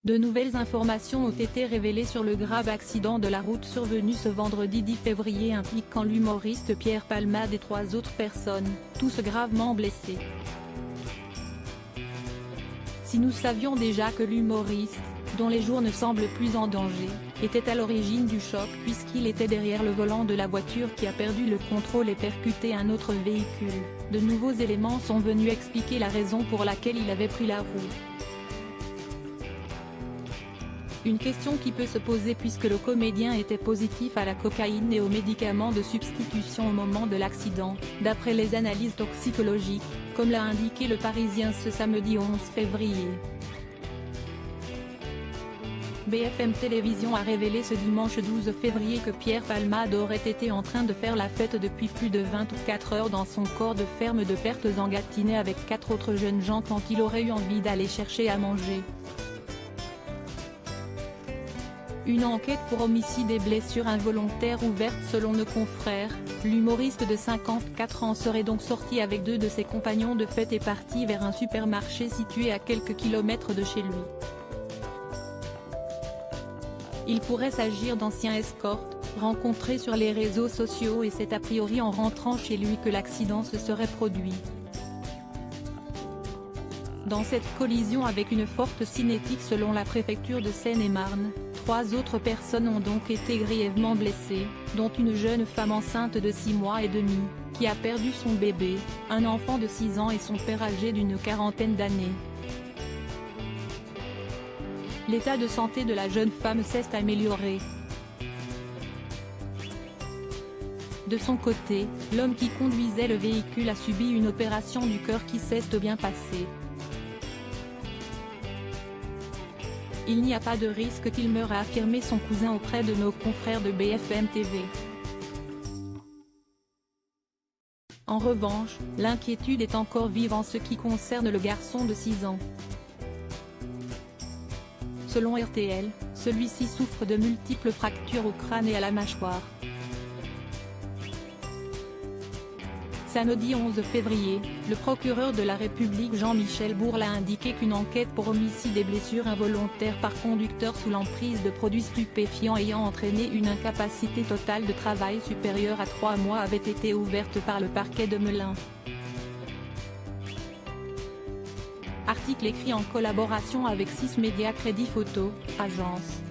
De nouvelles informations ont été révélées sur le grave accident de la route survenu ce vendredi 10 février impliquant l'humoriste Pierre Palmade et 3 autres personnes, tous gravement blessés. Si nous savions déjà que l'humoriste, dont les jours ne semblent plus en danger, était à l'origine du choc puisqu'il était derrière le volant de la voiture qui a perdu le contrôle et percuté un autre véhicule, de nouveaux éléments sont venus expliquer la raison pour laquelle il avait pris la route. Une question qui peut se poser puisque le comédien était positif à la cocaïne et aux médicaments de substitution au moment de l'accident, d'après les analyses toxicologiques, comme l'a indiqué Le Parisien ce samedi 11 février. BFM Télévision a révélé ce dimanche 12 février que Pierre Palmade aurait été en train de faire la fête depuis plus de 24 heures dans son corps de ferme de Perthes-en-Gâtinais avec 4 autres jeunes gens quand il aurait eu envie d'aller chercher à manger. Une enquête pour homicide et blessures involontaires ouverte selon nos confrères, l'humoriste de 54 ans serait donc sorti avec 2 de ses compagnons de fête et parti vers un supermarché situé à quelques kilomètres de chez lui. Il pourrait s'agir d'anciens escortes, rencontrés sur les réseaux sociaux et c'est a priori en rentrant chez lui que l'accident se serait produit. Dans cette collision avec une forte cinétique selon la préfecture de Seine-et-Marne, 3 autres personnes ont donc été grièvement blessées, dont une jeune femme enceinte de 6 mois et demi, qui a perdu son bébé, un enfant de 6 ans et son père âgé d'une quarantaine d'années. L'état de santé de la jeune femme s'est amélioré. De son côté, l'homme qui conduisait le véhicule a subi une opération du cœur qui s'est bien passée. Il n'y a pas de risque qu'il meure, a affirmé son cousin auprès de nos confrères de BFM TV. En revanche, l'inquiétude est encore vive en ce qui concerne le garçon de 6 ans. Selon RTL, celui-ci souffre de multiples fractures au crâne et à la mâchoire. Samedi 11 février, le procureur de la République Jean-Michel Bourle a indiqué qu'une enquête pour homicide et blessures involontaires par conducteur sous l'emprise de produits stupéfiants ayant entraîné une incapacité totale de travail supérieure à 3 mois avait été ouverte par le parquet de Melun. Article écrit en collaboration avec 6 médias Crédit Photo, agence.